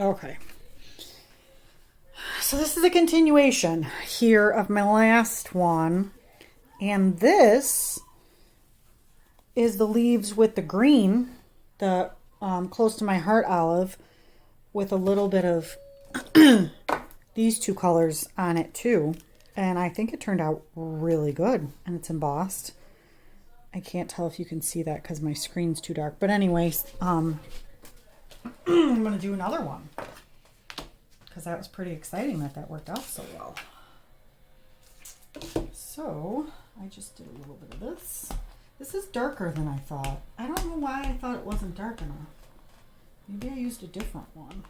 Okay. So this is a continuation here of my last one. And this is the leaves with the green, the close to my heart olive, with a little bit of these two colors on it too. And I think it turned out really good. And it's embossed. I can't tell if you can see that because my screen's too dark. But anyways, I'm going to do another one. Because that was pretty exciting that worked out so well. So, I just did a little bit of this. This is darker than I thought. I don't know why I thought it wasn't dark enough. Maybe I used a different one.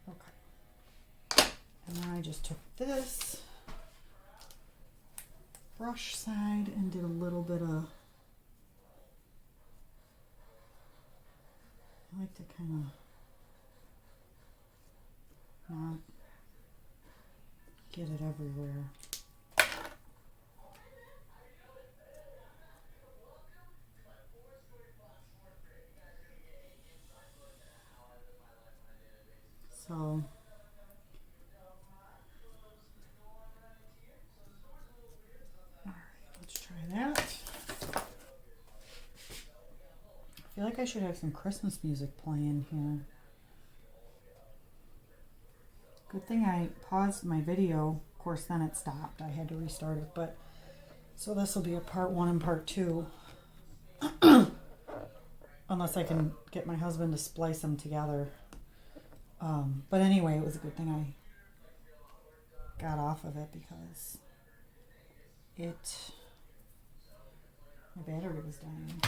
Okay. And then I just took this brush side and did a little bit of... I like to kind of not get it everywhere. So, all right, let's try that. I feel like I should have some Christmas music playing here. Good thing I paused my video. Of course, then it stopped. I had to restart it. But so this will be a part 1 and part 2. Unless I can get my husband to splice them together. But anyway, it was a good thing I got off of it because my battery was dying.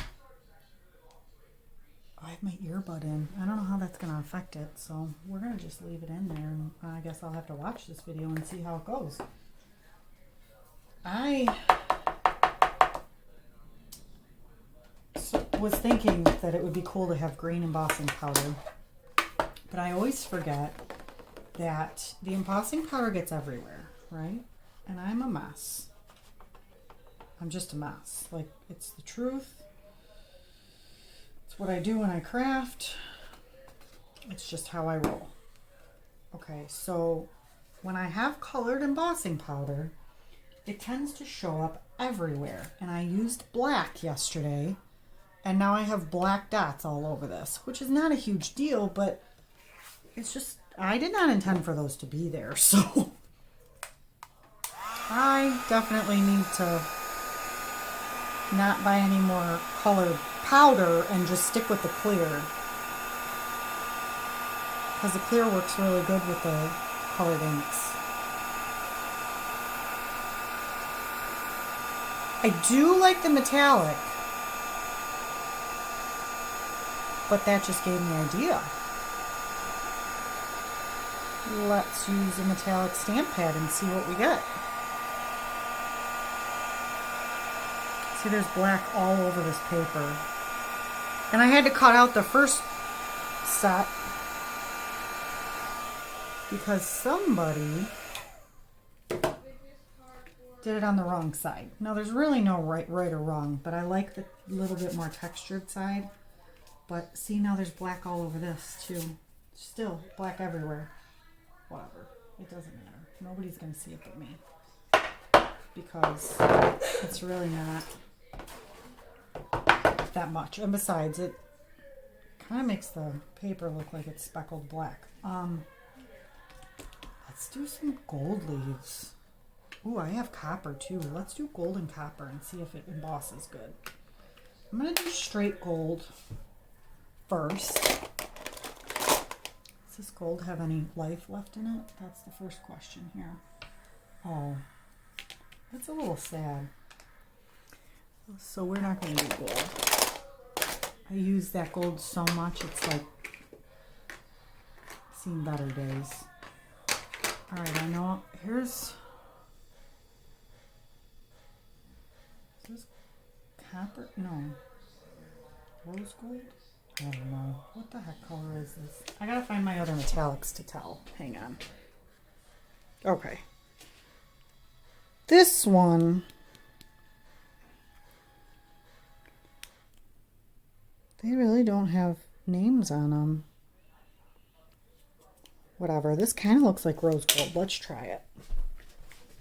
I have my earbud in. I don't know how that's going to affect it, so we're going to just leave it in there, and I guess I'll have to watch this video and see how it goes. I was thinking that it would be cool to have green embossing powder, but I always forget that the embossing powder gets everywhere, right? And I'm a mess. I'm just a mess. Like, it's the truth. It's what I do when I craft. It's just how I roll. Okay, so when I have colored embossing powder, it tends to show up everywhere. And I used black yesterday, and now I have black dots all over this, which is not a huge deal, but it's just, I did not intend for those to be there, so I definitely need to not buy any more colored powder and just stick with the clear, because the clear works really good with the colored inks. I do like the metallic, but that just gave me an idea. Let's use a metallic stamp pad and see what we get. See, there's black all over this paper. And I had to cut out the first set because somebody did it on the wrong side. Now, there's really no right or wrong, but I like the little bit more textured side. But see, now there's black all over this too. Still black everywhere. Whatever. It doesn't matter. Nobody's going to see it but me. Because it's really not that much. And besides, it kind of makes the paper look like it's speckled black. Let's do some gold leaves. Ooh, I have copper too. Let's do gold and copper and see if it embosses good. I'm going to do straight gold first. Does this gold have any life left in it? That's the first question here. Oh, that's a little sad. So we're not going to do gold. I use that gold so much, it's like seen better days. Alright, I know. Is this copper? No. Rose gold? I don't know. What the heck color is this? I gotta find my other metallics to tell. Hang on. Okay. This one, they really don't have names on them. Whatever. This kind of looks like rose gold. Let's try it.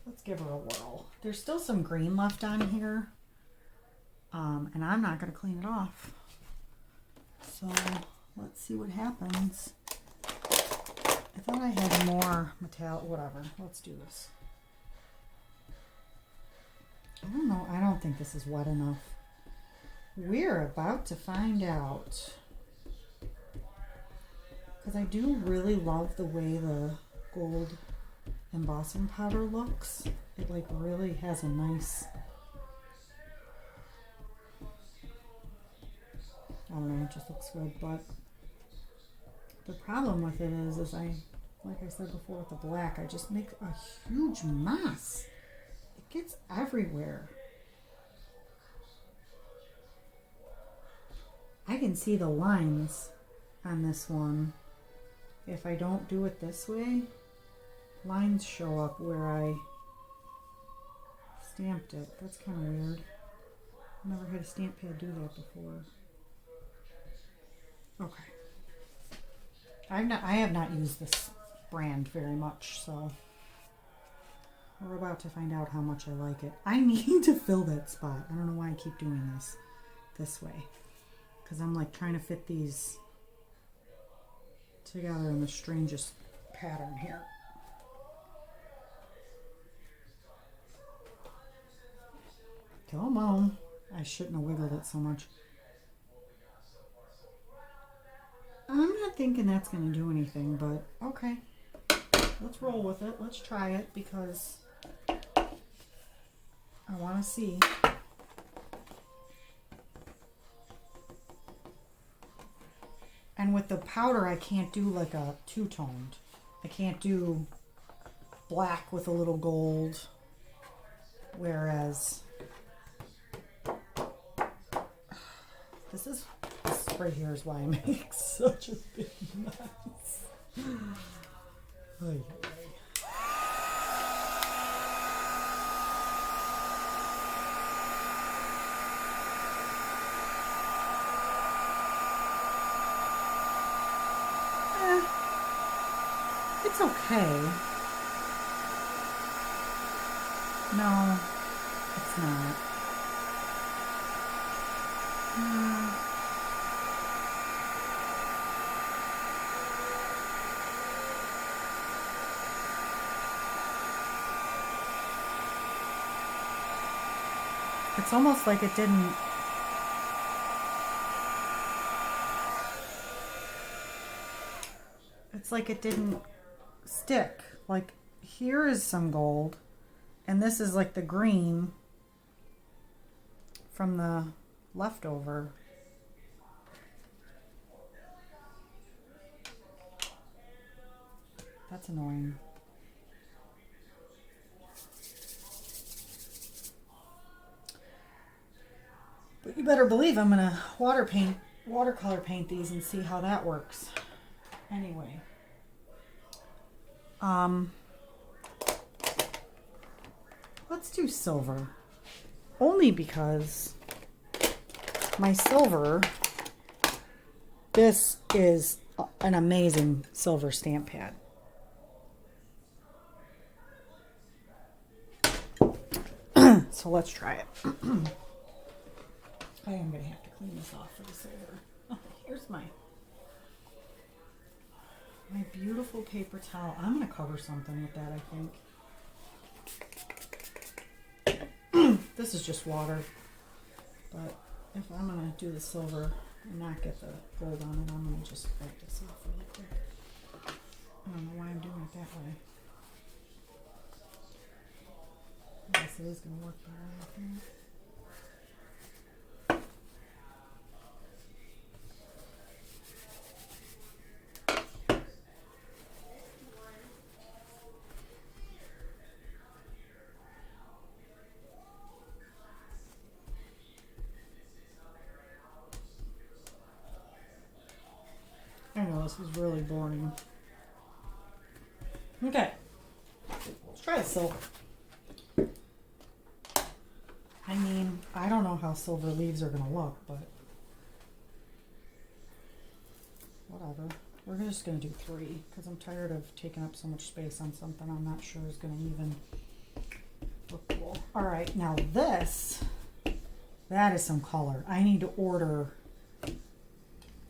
Let's give her a whirl. There's still some green left on here. And I'm not going to clean it off. So let's see what happens. I thought I had more metallic. Whatever. Let's do this. I don't know. I don't think this is wet enough. We're about to find out. Because I do really love the way the gold embossing powder looks. It like really has a nice, I don't know, it just looks good. But the problem with it is like I said before with the black, I just make a huge mess. It gets everywhere. I can see the lines on this one. If I don't do it this way, lines show up where I stamped it. That's kind of weird. I've never had a stamp pad do that before. Okay. I have not used this brand very much, so we're about to find out how much I like it. I need to fill that spot. I don't know why I keep doing this way. Because I'm like trying to fit these together in the strangest pattern here. Come on. I shouldn't have wiggled it so much. I'm not thinking that's going to do anything, but okay. Let's roll with it. Let's try it because I want to see. And with the powder, I can't do like a two-toned. I can't do black with a little gold. Whereas this right here is why I make such a big mess. Ay, ay. It's okay. No, it's not. It's almost like it didn't. It's like it didn't stick. Like here is some gold, and this is like the green from the leftover. That's annoying. But you better believe I'm gonna watercolor paint these and see how that works. Anyway. Let's do silver. Only because my silver, this is an amazing silver stamp pad. So let's try it. I am going to have to clean this off for the silver. Oh, here's my beautiful paper towel. I'm going to cover something with that, I think. This is just water. But if I'm going to do the silver and not get the gold on it, I'm going to just wipe this off really quick. I don't know why I'm doing it that way. I guess it is going to work better, I think. I know this is really boring. Okay, let's try the silver. I mean, I don't know how silver leaves are going to look, but whatever. We're just going to do 3 because I'm tired of taking up so much space on something I'm not sure is going to even look cool. All right, now this, that is some color. I need to order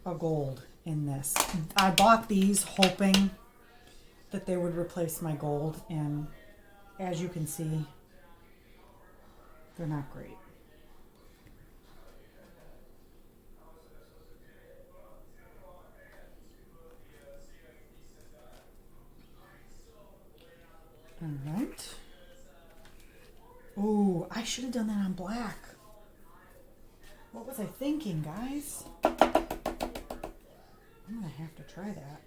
a gold in this. I bought these hoping that they would replace my gold, and as you can see, they're not great. All right. Ooh, I should have done that on black. What was I thinking, guys? I'm gonna have to try that.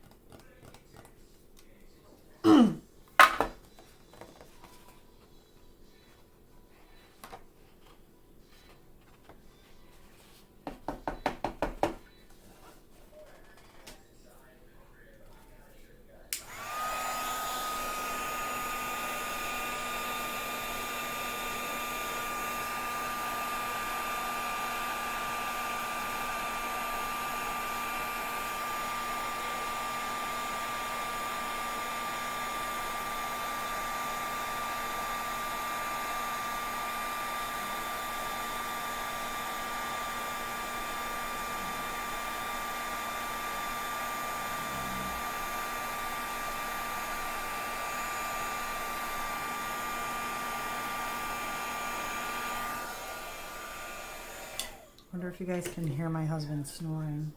Wonder if you guys can hear my husband snoring.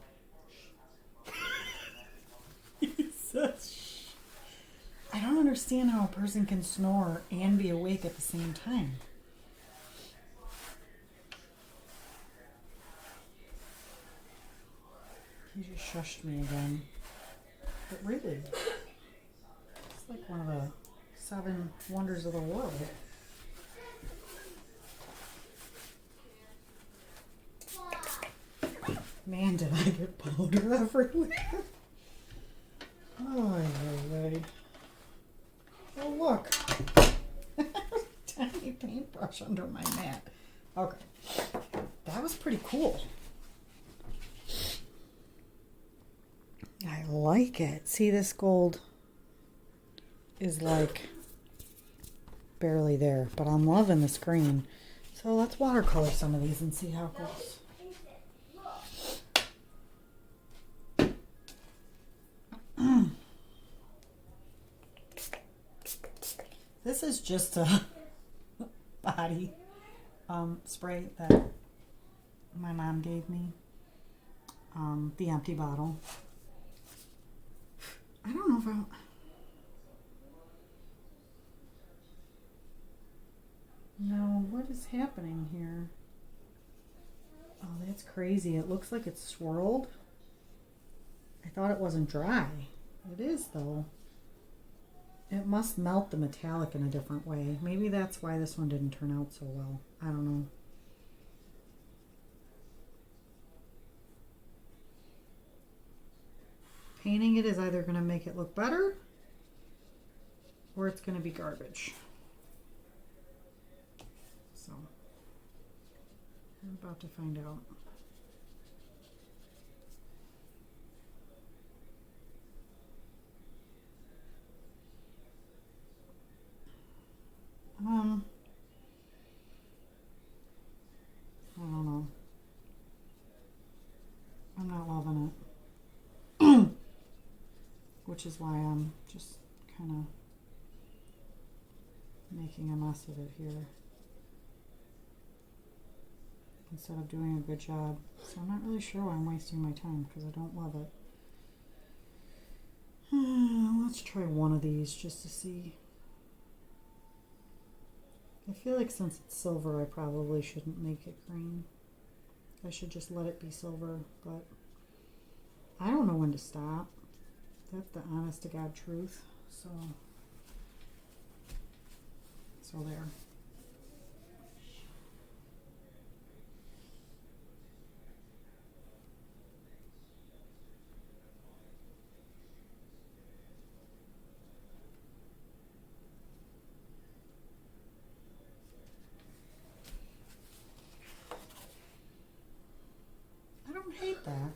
He says, shh. I don't understand how a person can snore and be awake at the same time. He just shushed me again. But really, it's like one of the 7 wonders of the world. Man, did I get powder everywhere. Oh, oh look. Tiny paintbrush under my mat. Okay. That was pretty cool. I like it. See, this gold is like barely there, but I'm loving this green. So let's watercolor some of these and see how it goes. This is just a body spray that my mom gave me. The empty bottle. I don't know if I'll... No, what is happening here? Oh, that's crazy. It looks like it's swirled. I thought it wasn't dry. It is, though. It must melt the metallic in a different way. Maybe that's why this one didn't turn out so well. I don't know. Painting it is either going to make it look better or it's going to be garbage. So, I'm about to find out. I don't know. I'm not loving it. Which is why I'm just kind of making a mess of it here instead of doing a good job. So I'm not really sure why I'm wasting my time because I don't love it. Let's try one of these just to see. I feel like since it's silver, I probably shouldn't make it green. I should just let it be silver, but I don't know when to stop. That's the honest to God truth. So there. I don't hate that.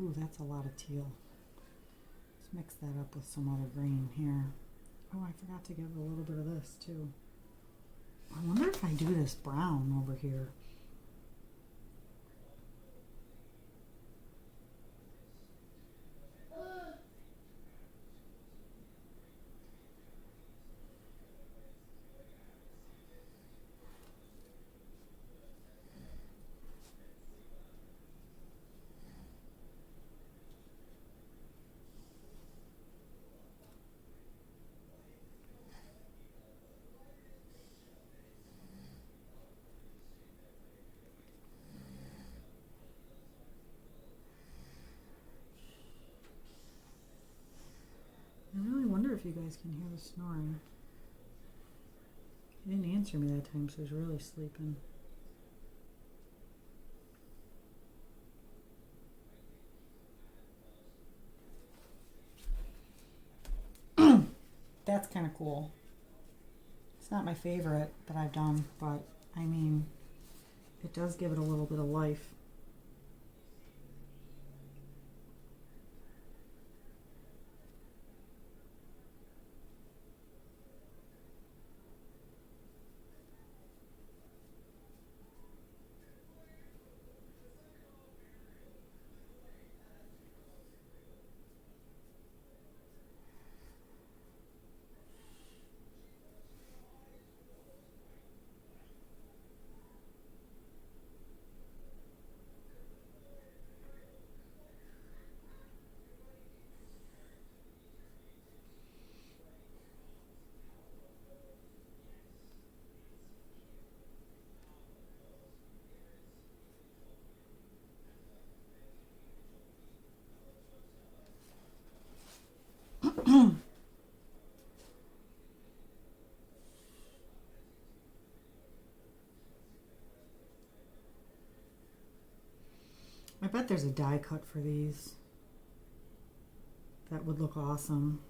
Ooh, that's a lot of teal. Let's mix that up with some other green here. Oh, I forgot to give a little bit of this too. I wonder if I do this brown over here. I really wonder if you guys can hear the snoring. He didn't answer me that time, so he's really sleeping. That's kind of cool. It's not my favorite that I've done, but I mean, it does give it a little bit of life. I bet there's a die cut for these. That would look awesome.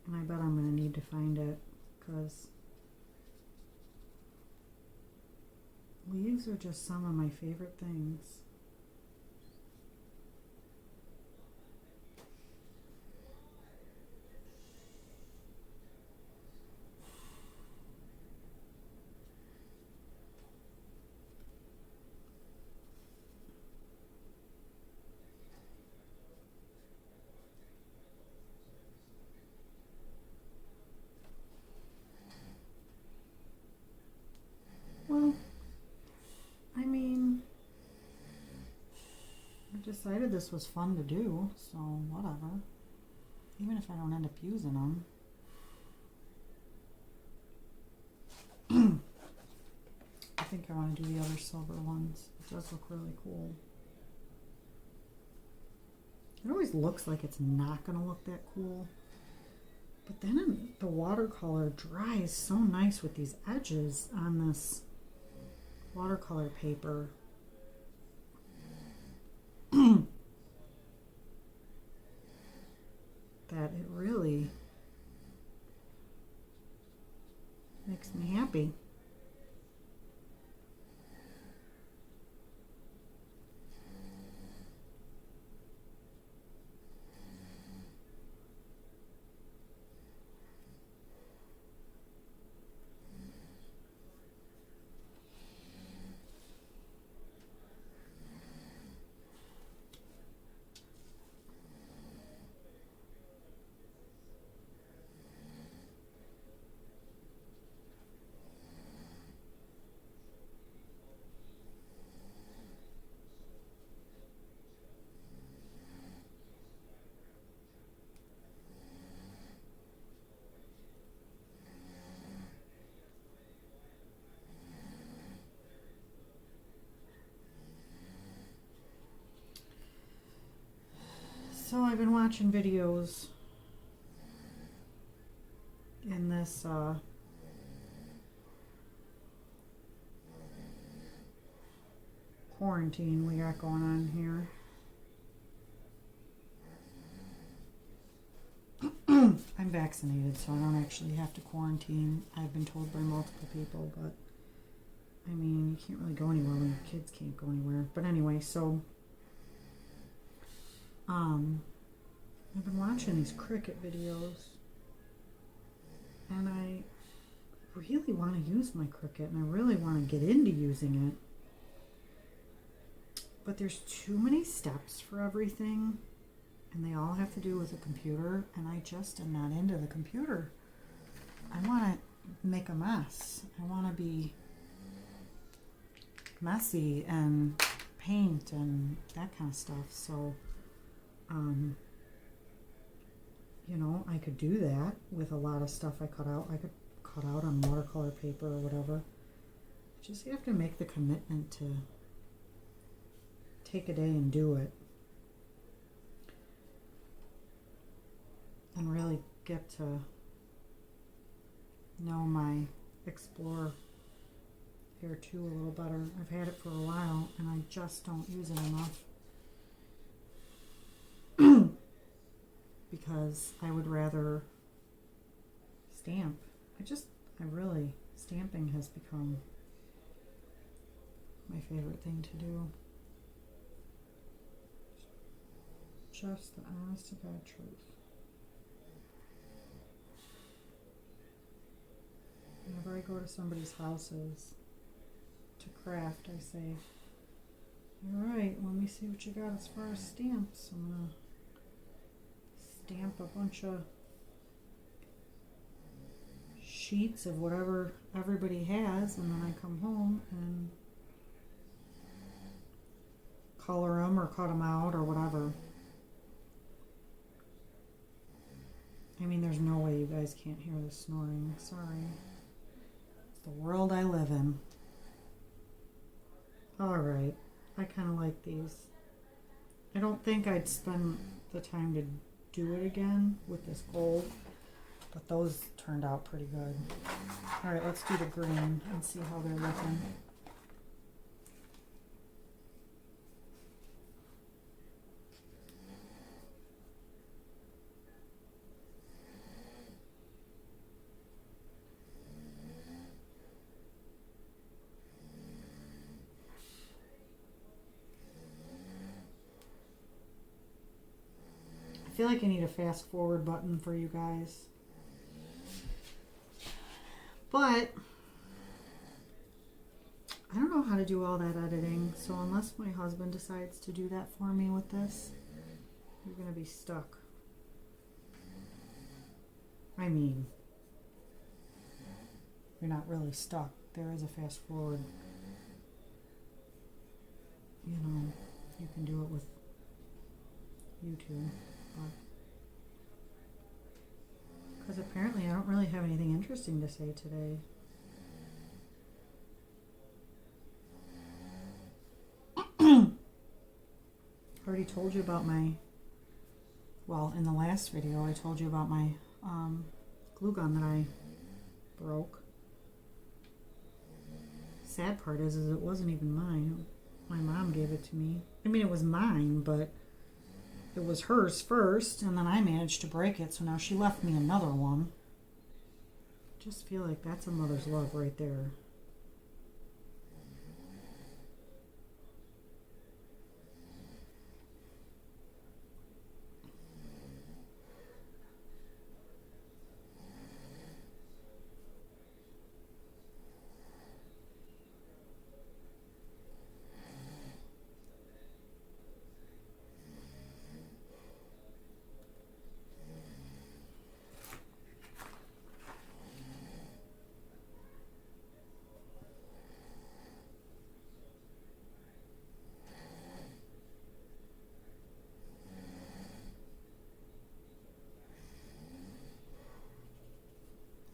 And I bet I'm going to need to find it because leaves are just some of my favorite things. Well, I mean, I decided this was fun to do, so whatever. Even if I don't end up using them. I think I want to do the other silver ones. It does look really cool. It always looks like it's not going to look that cool. But then the watercolor dries so nice with these edges on this watercolor paper. That it really makes me happy. So I've been watching videos in this quarantine we got going on here. I'm vaccinated, so I don't actually have to quarantine. I've been told by multiple people, but I mean, you can't really go anywhere when your kids can't go anywhere. But anyway, so I've been watching these Cricut videos, and I really want to use my Cricut, and I really want to get into using it. But there's too many steps for everything, and they all have to do with a computer, and I just am not into the computer. I want to make a mess. I want to be messy and paint and that kind of stuff. So, you know, I could do that with a lot of stuff I cut out. I could cut out on watercolor paper or whatever. Just have to make the commitment to take a day and do it. And really get to know my Explorer Air 2 a little better. I've had it for a while and I just don't use it enough. Because I would rather stamp. Stamping has become my favorite thing to do. Just the honest to God truth. Whenever I go to somebody's houses to craft, I say, alright, let me see what you got as far as stamps. I'm going to stamp a bunch of sheets of whatever everybody has, and then I come home and color them or cut them out or whatever. I mean, there's no way you guys can't hear the snoring. Sorry. It's the world I live in. Alright. I kind of like these. I don't think I'd spend the time to do it again with this gold, but those turned out pretty good. Alright, let's do the green and see how they're looking. I feel like I need a fast forward button for you guys. But I don't know how to do all that editing, so unless my husband decides to do that for me with this, you're going to be stuck. I mean, you're not really stuck. There is a fast forward. You know, you can do it with YouTube. Because apparently I don't really have anything interesting to say today. I already told you about in the last video I told you about my glue gun that I broke. Sad part is it wasn't even mine. My mom gave it to me. I mean, it was mine, but it was hers first, and then I managed to break it, so now she left me another one. Just feel like that's a mother's love right there.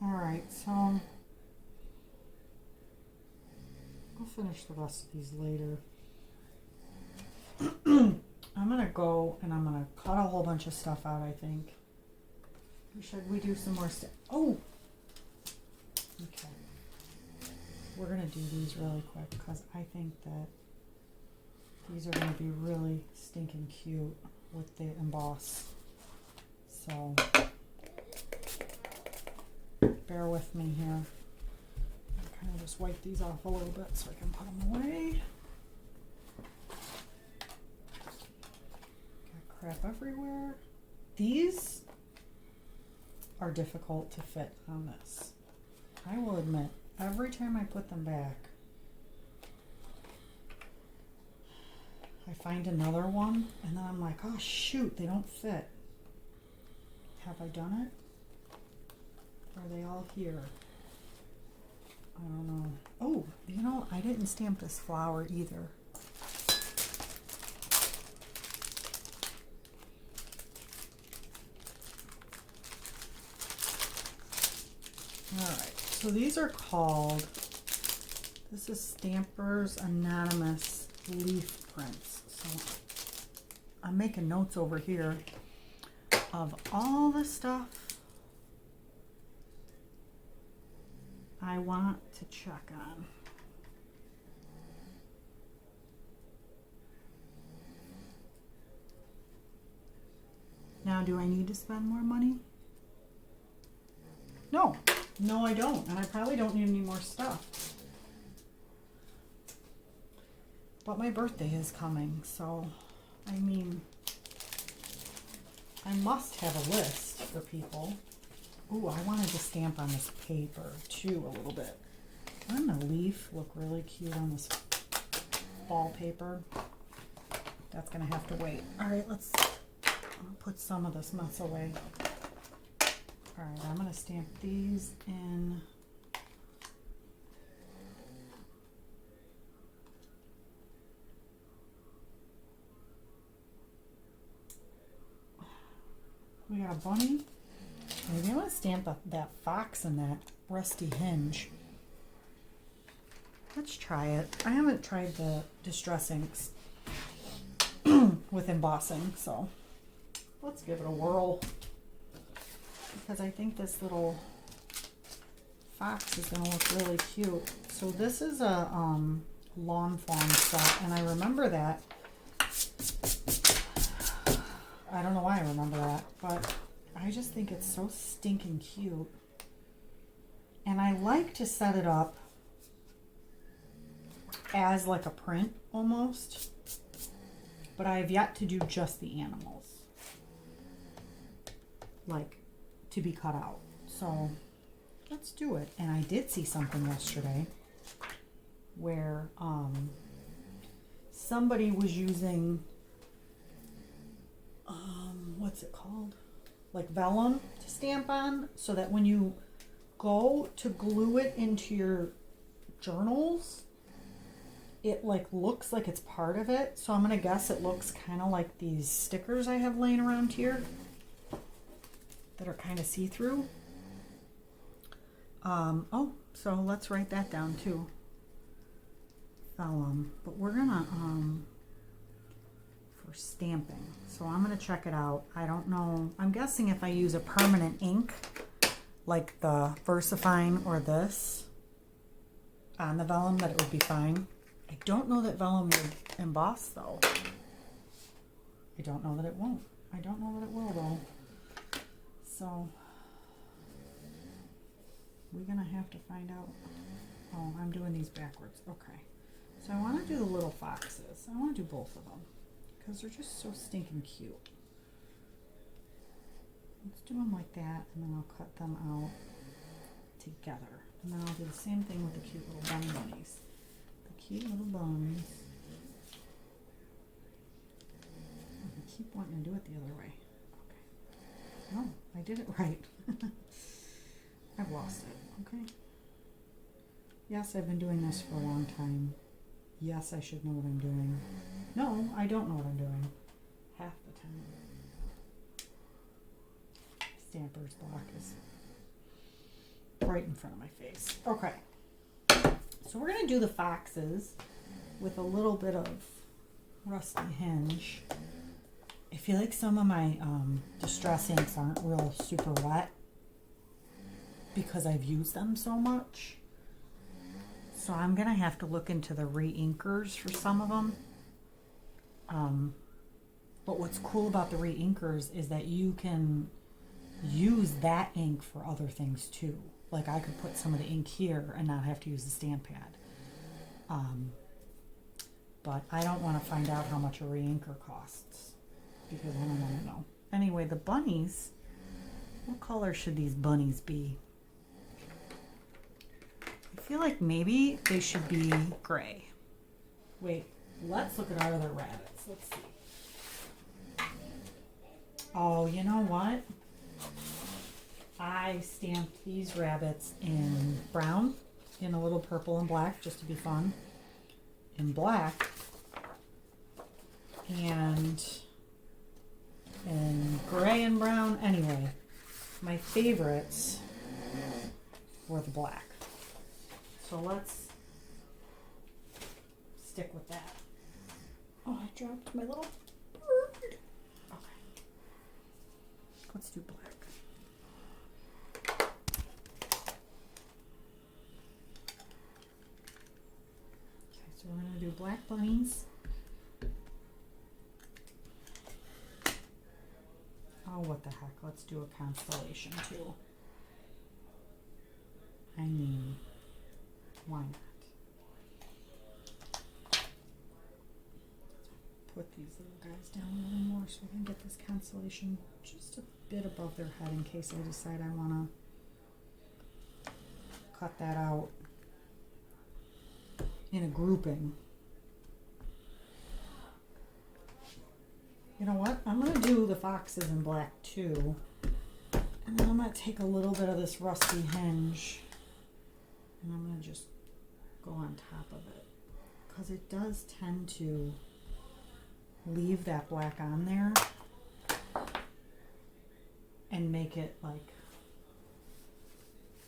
Alright, so I'll finish the rest of these later. I'm going to go and I'm going to cut a whole bunch of stuff out, I think. Or should we do some more stuff? Oh! Okay. We're going to do these really quick because I think that these are going to be really stinking cute with the emboss. So bear with me here. I'm kind of just wipe these off a little bit so I can put them away. Got crap everywhere. These are difficult to fit on this. I will admit, every time I put them back, I find another one and then I'm like, oh shoot, they don't fit. Have I done it? Are they all here? I don't know. Oh, you know, I didn't stamp this flower either. Alright, so these are called, this is Stampers Anonymous Leaf Prints. So I'm making notes over here of all the stuff I want to check on. Now, do I need to spend more money? No. No, I don't. And I probably don't need any more stuff. But my birthday is coming, so, I mean, I must have a list for people. Ooh, I wanted to stamp on this paper, too, a little bit. Doesn't the leaf look really cute on this ball paper? That's going to have to wait. All right, let's put some of this mess away. All right, I'm going to stamp these in. We got a bunny. Maybe I want to stamp that fox and that rusty hinge. Let's try it. I haven't tried the distress inks with embossing, so let's give it a whirl. Because I think this little fox is going to look really cute. So this is a lawn fawn set, and I remember that. I don't know why I remember that, but I just think it's so stinking cute. And I like to set it up as like a print almost, but I have yet to do just the animals, like to be cut out. So let's do it. And I did see something yesterday where somebody was using what's it called? Like vellum to stamp on, so that when you go to glue it into your journals, it like looks like it's part of it. So I'm gonna guess it looks kind of like these stickers I have laying around here that are kind of see-through. Oh, so let's write that down too. Vellum, but we're gonna for stamping. So I'm gonna check it out. I don't know. I'm guessing if I use a permanent ink like the VersaFine or this on the vellum, that it would be fine. I don't know that vellum would emboss though. I don't know that it won't. I don't know that it will though. So we're gonna have to find out. Oh, I'm doing these backwards. Okay. So I want to do the little foxes. I want to do both of them because they're just so stinking cute. Let's do them like that, and then I'll cut them out together. And then I'll do the same thing with the cute little bunnies. The cute little bunnies. I keep wanting to do it the other way. Okay. No, I did it right. I've lost it. Okay. Yes, I've been doing this for a long time. Yes, I should know what I'm doing. No, I don't know what I'm doing. Half the time. Stamper's block is right in front of my face. Okay. So we're going to do the foxes with a little bit of rusty hinge. I feel like some of my distress inks aren't real super wet because I've used them so much. So I'm going to have to look into the re-inkers for some of them. But what's cool about the re-inkers is that you can use that ink for other things too. Like I could put some of the ink here and not have to use the stamp pad. But I don't want to find out how much a re-inker costs because I don't want to know. Anyway, the bunnies, what color should these bunnies be? I feel like maybe they should be gray. Wait, let's look at our other rabbits. Let's see. Oh, you know what? I stamped these rabbits in brown, in a little purple and black, just to be fun. In black, and in gray and brown. Anyway, my favorites were the black. So let's stick with that. Oh, I dropped my little bird. Okay. Let's do black. So we're going to do black bunnies. Oh, what the heck. Let's do a constellation too. I mean, why not? Put these little guys down a little more so we can get this constellation just a bit above their head in case I decide I want to cut that out in a grouping. You know what? I'm going to do the foxes in black too. And then I'm going to take a little bit of this rusty hinge and I'm going to just go on top of it. Because it does tend to leave that black on there and make it like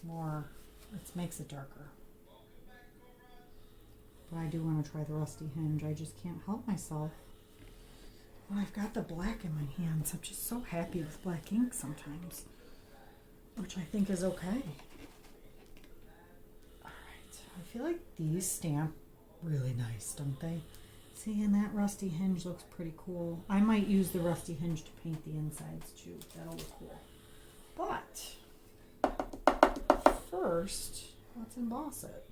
more, it makes it darker. But I do want to try the rusty hinge. I just can't help myself. Well, I've got the black in my hands. I'm just so happy with black ink sometimes, which I think is okay. Alright, I feel like these stamp really nice, don't they? See, and that rusty hinge looks pretty cool. I might use the rusty hinge to paint the insides too. That'll look cool. But first, let's emboss it.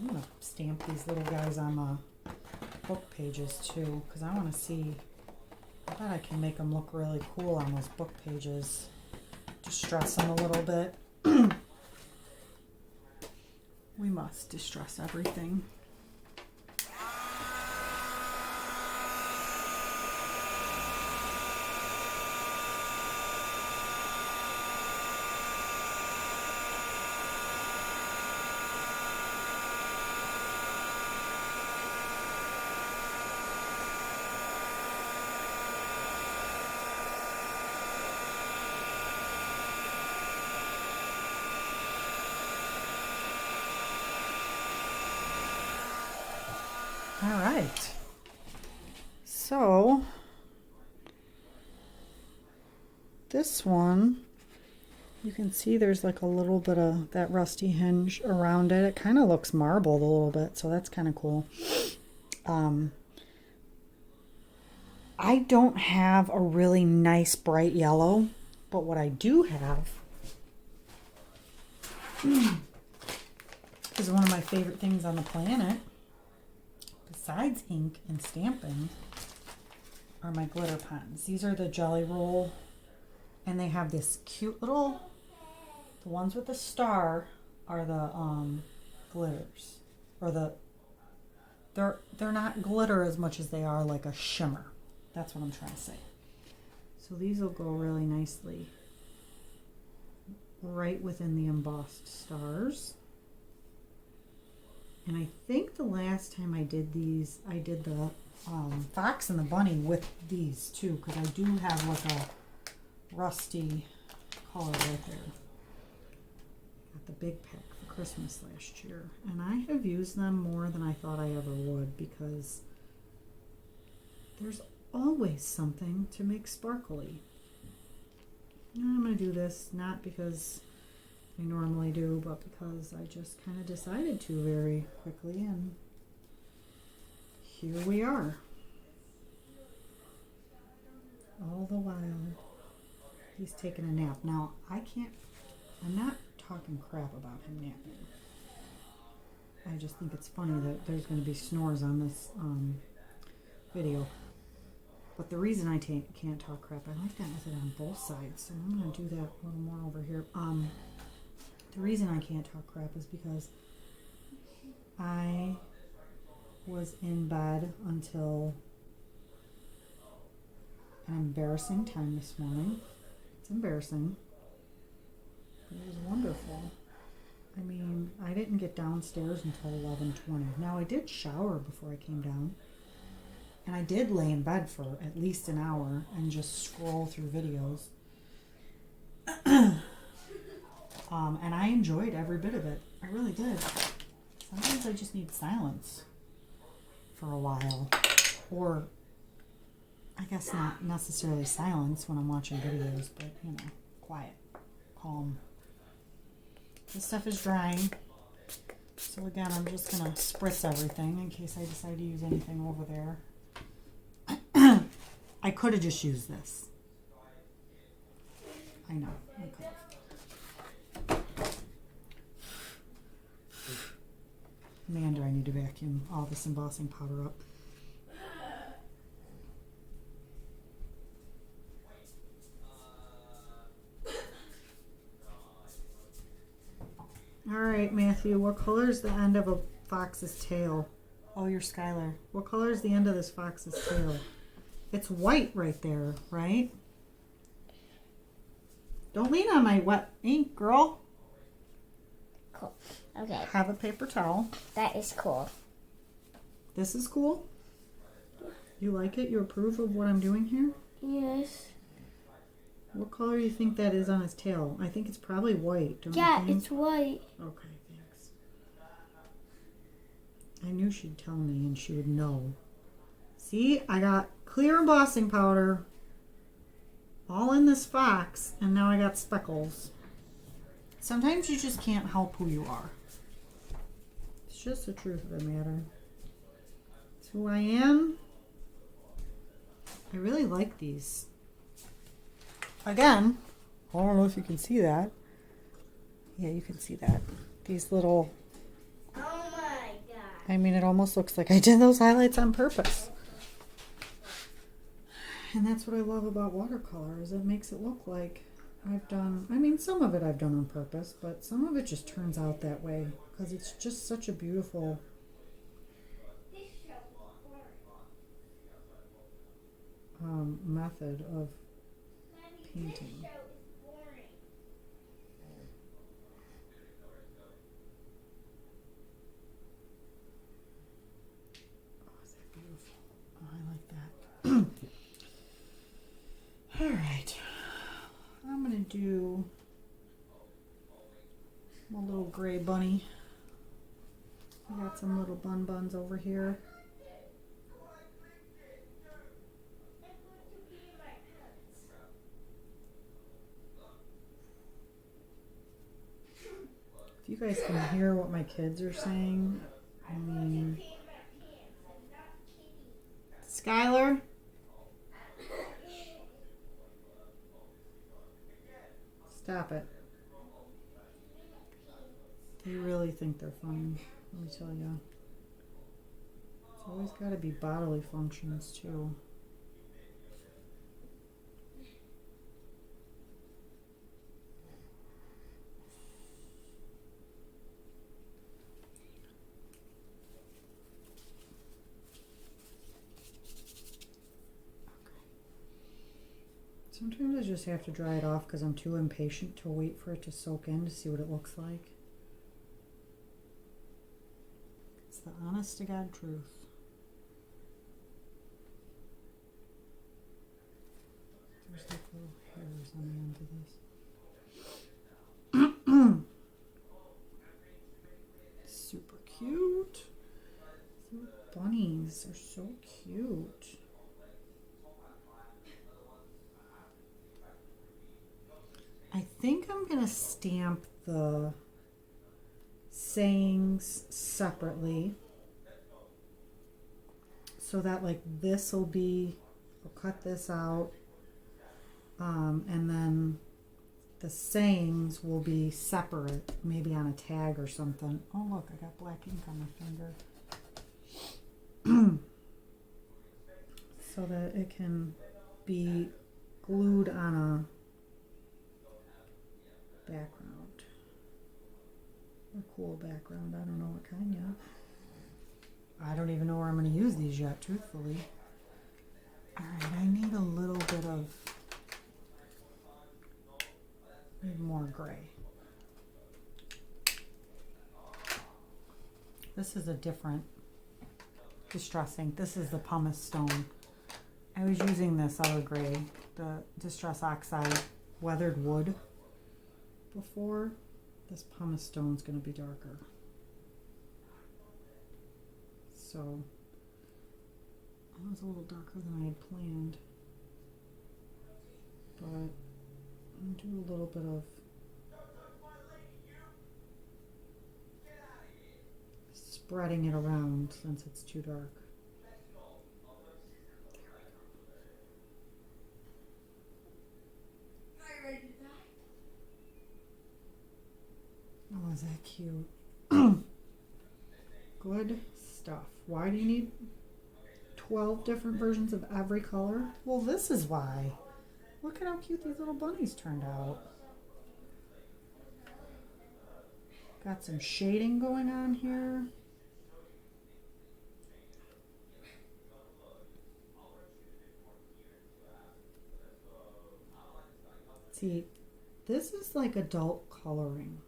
I'm going to stamp these little guys on the book pages too, because I want to see, I bet I can make them look really cool on those book pages. Distress them a little bit. We must distress everything. All right, so this one, you can see there's like a little bit of that rusty hinge around it. It kind of looks marbled a little bit, so that's kind of cool. I don't have a really nice bright yellow, but what I do have is one of my favorite things on the planet. Besides ink and stamping are my glitter pens. These are the Jelly Roll, and they have this cute little, the ones with the star are the glitters, or they're not glitter as much as they are like a shimmer. That's what I'm trying to say. So these will go really nicely right within the embossed stars. And I think the last time I did these, I did the fox and the bunny with these too, because I do have like a rusty color right there. Got the big pack for Christmas last year. And I have used them more than I thought I ever would, because there's always something to make sparkly. And I'm going to do this not because I normally do, but because I just kind of decided to very quickly, and here we are. all the while he's taking a nap. Now, I'm not talking crap about him napping. I just think it's funny that there's going to be snores on this video. But the reason I can't talk crap, I like that method on both sides, so I'm going to do that a little more over here. The reason I can't talk crap is because I was in bed until an embarrassing time this morning. It's embarrassing, but it was wonderful. I mean, I didn't get downstairs until 11:20. Now, I did shower before I came down, and I did lay in bed for at least an hour and just scroll through videos. And I enjoyed every bit of it. I really did. Sometimes I just need silence for a while. Or, I guess not necessarily silence when I'm watching videos, but, you know, quiet, calm. This stuff is drying. So again, I'm just going to spritz everything in case I decide to use anything over there. I could have just used this. I know, I could have. Man, do I need to vacuum all this embossing powder up. All right, Matthew, what color is the end of a fox's tail? Oh, you're Skylar. What color is the end of this fox's tail? It's white right there, right? Don't lean on my wet ink, girl. Cool. Okay. Have a paper towel. That is cool. This is cool? You like it? You approve of what I'm doing here? Yes. What color do you think that is on his tail? I think it's probably white, don't you Yeah, think? it's white. Okay, thanks. I knew she'd tell me and she would know. See, I got clear embossing powder all in this fox, and now I got speckles. Sometimes you just can't help who you are. It's just the truth of the matter. It's who I am. I really like these. Again, I don't know if you can see that. Yeah, you can see that. These little... Oh my god. I mean, it almost looks like I did those highlights on purpose. And that's what I love about watercolor, is it makes it look like I've done... I mean, some of it I've done on purpose, but some of it just turns out that way. Because it's just such a beautiful... method of painting. Oh, is that beautiful? Oh, I like that. All right. I'm going to do my little gray bunny. I got some little buns over here. If you guys can hear what my kids are saying, I mean... Skylar? Stop it. They really think they're funny, let me tell you. It's always got to be bodily functions, too. Sometimes I just have to dry it off because I'm too impatient to wait for it to soak in to see what it looks like. It's the honest to God truth. There's like little hairs on the end of this. Super cute. These bunnies are so cute. I think I'm going to stamp the sayings separately so that like this will be, I'll cut this out And then the sayings will be separate, maybe on a tag or something. Oh, look, I got black ink on my finger. So that it can be glued on a background. A cool background. I don't know what kind yet. I don't even know where I'm going to use these yet, truthfully. Alright, I need a little bit of more gray. This is a different distress ink. This is the pumice stone. I was using this other gray, the Distress Oxide Weathered Wood before. This pumice stone is going to be darker. So it was a little darker than I had planned. But I'll do a little bit of spreading it around since it's too dark. Oh, is that cute? Good stuff. Why do you need 12 different versions of every color? Well, this is why. Look at how cute these little bunnies turned out. Got some shading going on here. See, this is like adult coloring.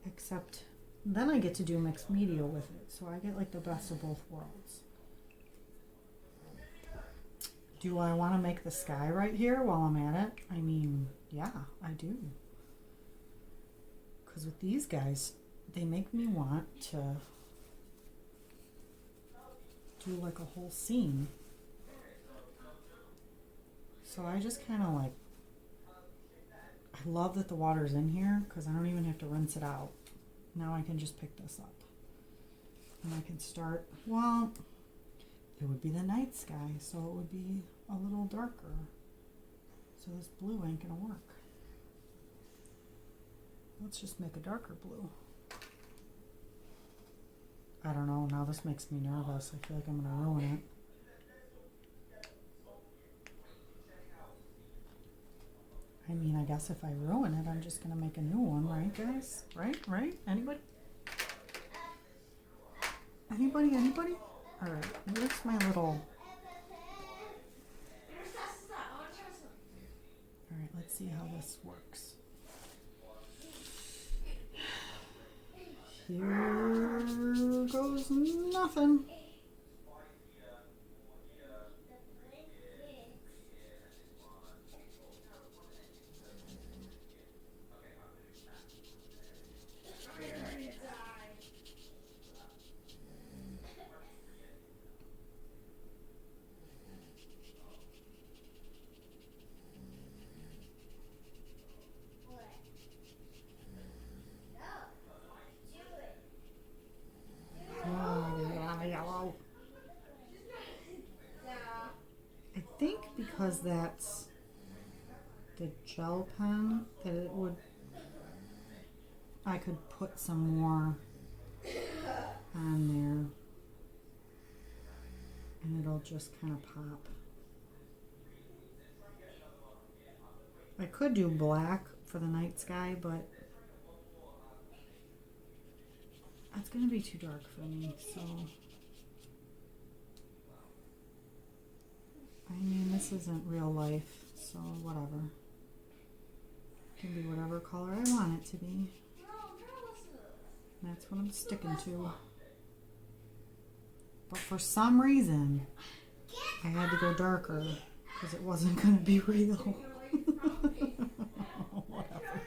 Except then I get to do mixed media with it. So I get like the best of both worlds. Do I want to make the sky right here while I'm at it? I mean, yeah, I do. Because with these guys, they make me want to do like a whole scene. So I just kind of like, I love that the water's in here because I don't even have to rinse it out. Now I can just pick this up. And I can start, well, it would be the night sky, so it would be a little darker. So this blue ain't gonna work. Let's just make a darker blue. I don't know, now this makes me nervous. I feel like I'm gonna ruin it. I mean, I guess if I ruin it, I'm just gonna make a new one, right guys? Right? Anybody? Anybody? Alright, where's my little... Alright, let's see how this works. Here goes nothing. I think because that's the gel pen that it would, I could put some more on there and it'll just kind of pop. I could do black for the night sky, but that's going to be too dark for me, so I mean, this isn't real life, so whatever. It can be whatever color I want it to be. That's what I'm sticking to. But for some reason, I had to go darker because it wasn't going to be real. Whatever.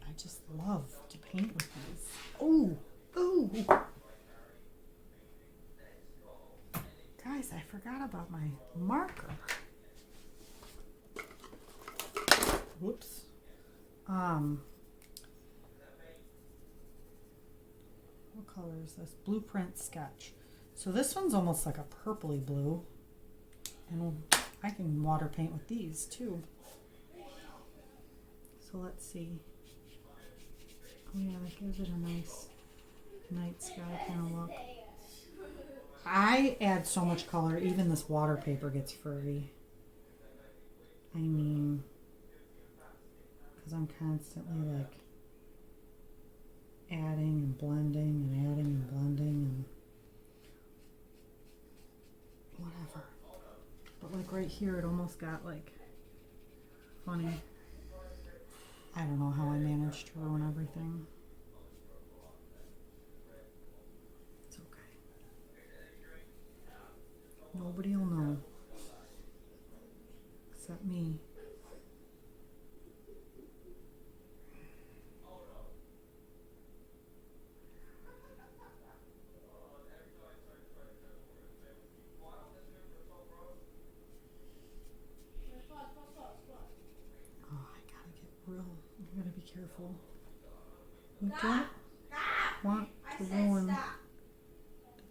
I just love to paint with these. Ooh. Guys, I forgot about my marker. Whoops. What color is this? Blueprint Sketch. So this one's almost like a purpley blue. And I can water paint with these too. So let's see. Oh yeah, that gives it a nice night sky kind of look. I add so much color, even this water paper gets furry. I mean, because I'm constantly like adding and blending and adding and blending and whatever. But like right here, it almost got like funny. I don't know how I managed to ruin everything. It's okay. Nobody will know. Except me. Oh, I gotta get real. I gotta be careful. You don't want to ruin the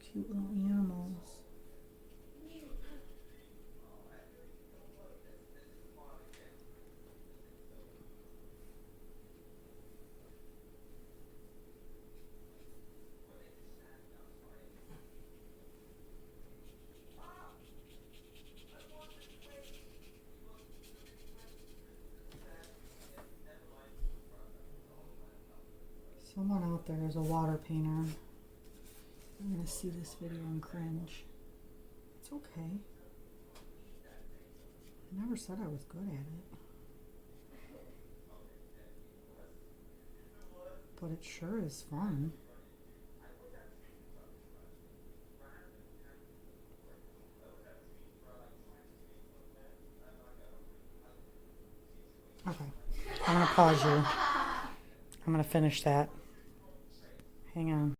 cute little animals. Someone out there is a water painter. I'm gonna see this video and cringe. It's okay. I never said I was good at it. But it sure is fun. Okay, I'm gonna pause you. I'm gonna finish that. Hang on.